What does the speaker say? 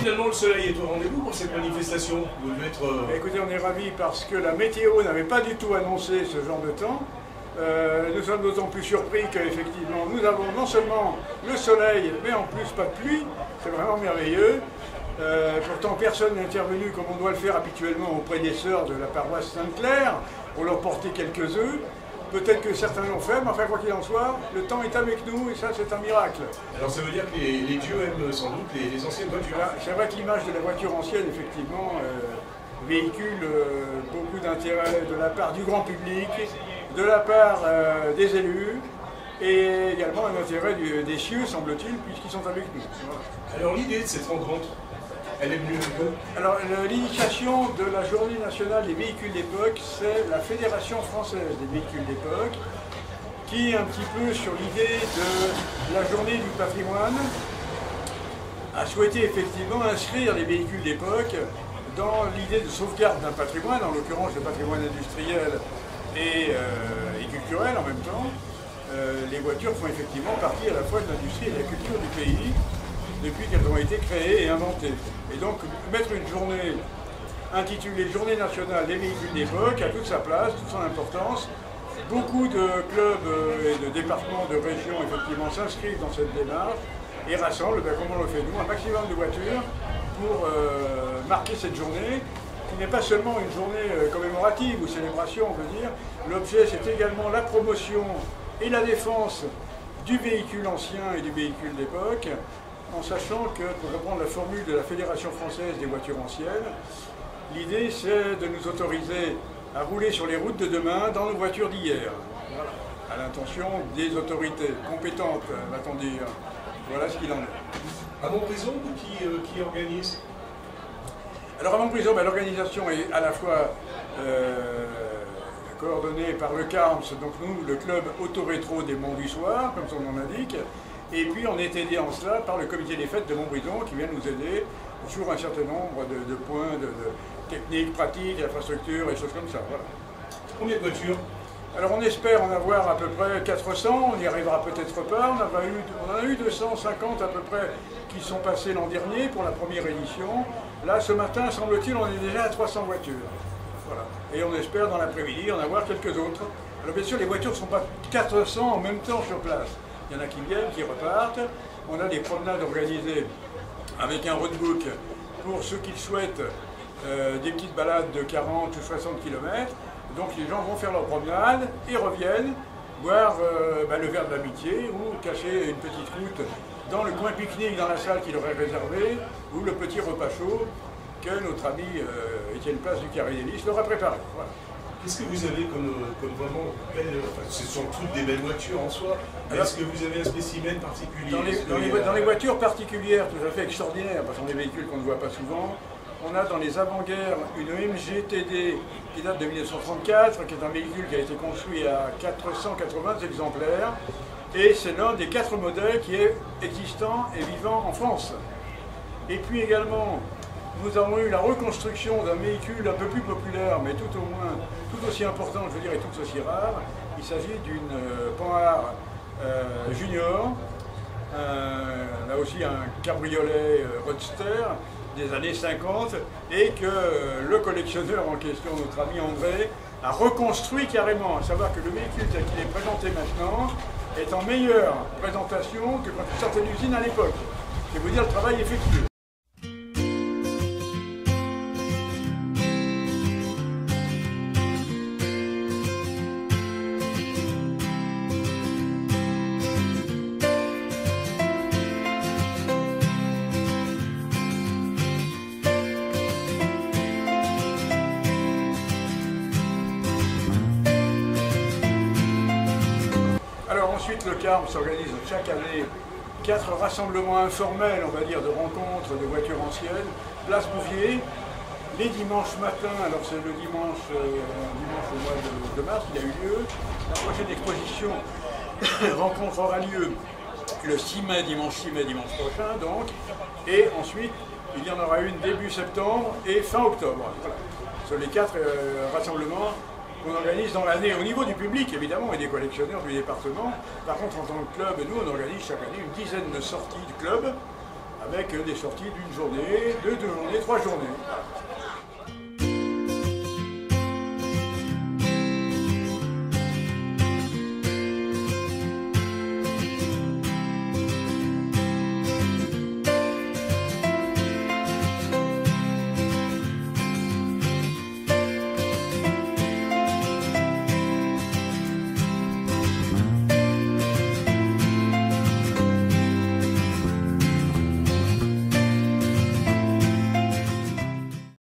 finalement le soleil est au rendez-vous pour cette manifestation? Vous devez être... Écoutez, on est ravis parce que la météo n'avait pas du tout annoncé ce genre de temps. Nous sommes d'autant plus surpris qu'effectivement nous avons non seulement le soleil, mais en plus pas de pluie. C'est vraiment merveilleux. Pourtant personne n'est intervenu comme on doit le faire habituellement auprès des sœurs de la paroisse Sainte-Claire pour leur porter quelques œufs. Peut-être que certains l'ont fait, mais enfin quoi qu'il en soit, le temps est avec nous et ça c'est un miracle. Alors ça veut dire que les dieux aiment sans doute les anciennes voitures. C'est vrai que l'image de la voiture ancienne, effectivement, véhicule beaucoup d'intérêt de la part du grand public, de la part des élus, et également un intérêt des cieux, semble-t-il, puisqu'ils sont avec nous. Voilà. Alors l'idée de cette rencontre, elle est venue de quoi? Alors l'initiation de la journée nationale des véhicules d'époque, c'est la Fédération française des véhicules d'époque, qui, un petit peu sur l'idée de la journée du patrimoine, a souhaité effectivement inscrire les véhicules d'époque dans l'idée de sauvegarde d'un patrimoine, en l'occurrence le patrimoine industriel et culturel en même temps. Les voitures font effectivement partie à la fois de l'industrie et de la culture du pays depuis qu'elles ont été créées et inventées. Et donc mettre une journée intitulée Journée nationale des véhicules d'époque a toute sa place, toute son importance. Beaucoup de clubs et de départements, de régions effectivement s'inscrivent dans cette démarche et rassemblent, comme on le fait nous, un maximum de voitures pour marquer cette journée, qui n'est pas seulement une journée commémorative ou célébration, on peut dire. L'objet, c'est également la promotion et la défense du véhicule ancien et du véhicule d'époque, en sachant que, pour reprendre la formule de la Fédération française des voitures anciennes, l'idée c'est de nous autoriser à rouler sur les routes de demain dans nos voitures d'hier, voilà, à l'intention des autorités compétentes, va-t-on dire. Voilà ce qu'il en est. À Montbrison, qui organise? Alors à Montbrison, l'organisation est à la fois coordonnée par le CARMS, donc nous, le club auto-rétro des Monts du Soir, comme son nom l'indique, et puis on est aidé en cela par le comité des fêtes de Montbrison qui vient nous aider sur un certain nombre de points de techniques, pratiques, infrastructures et choses comme ça. Voilà. Combien de voitures? Alors on espère en avoir à peu près 400, on n'y arrivera peut-être pas, on en a eu 250 à peu près qui sont passés l'an dernier pour la première édition. Là ce matin, semble-t-il, on est déjà à 300 voitures. Voilà. Et on espère dans l'après-midi en avoir quelques autres. Alors bien sûr les voitures ne sont pas 400 en même temps sur place. Il y en a qui viennent, qui repartent. On a des promenades organisées avec un roadbook pour ceux qui le souhaitent, des petites balades de 40 ou 60 km. Donc les gens vont faire leur promenade et reviennent boire le verre de l'amitié ou cacher une petite route dans le coin pique-nique dans la salle qui leur est réservée ou le petit repas chaud que notre ami Étienne Place du Carré des Lys leur a préparé. Voilà. Qu'est-ce que vous avez comme vraiment belle... Enfin, ce sont toutes des belles voitures en soi. Est-ce que vous avez un spécimen particulier? Dans les voitures particulières tout à fait extraordinaires, parce que ce sont des véhicules qu'on ne voit pas souvent, on a dans les avant-guerres une MG TD qui date de 1934, qui est un véhicule qui a été construit à 480 exemplaires, et c'est l'un des 4 modèles qui est existant et vivant en France. Et puis également, nous avons eu la reconstruction d'un véhicule un peu plus populaire, mais tout au moins, tout aussi important, je veux dire, et tout aussi rare. Il s'agit d'une Panhard Junior, là aussi un cabriolet roadster des années 50, et que le collectionneur en question, notre ami André, a reconstruit carrément, à savoir que le véhicule tel qu'il est présenté maintenant est en meilleure présentation que quand il sortait d'usine à l'époque. C'est vous dire le travail effectué. Ensuite, le CARM s'organise chaque année 4 rassemblements informels, on va dire, de rencontres de voitures anciennes. Place Bouvier, les dimanches matins, alors c'est le dimanche au mois de mars, il a eu lieu. La prochaine exposition rencontre aura lieu le 6 mai, dimanche prochain, donc. Et ensuite, il y en aura une début septembre et fin octobre. Voilà. Ce sont les 4 rassemblements qu'on organise dans l'année au niveau du public, évidemment, et des collectionneurs du département. Par contre, en tant que club, nous, on organise chaque année une dizaine de sorties de club avec des sorties d'une journée, deux journées, trois journées.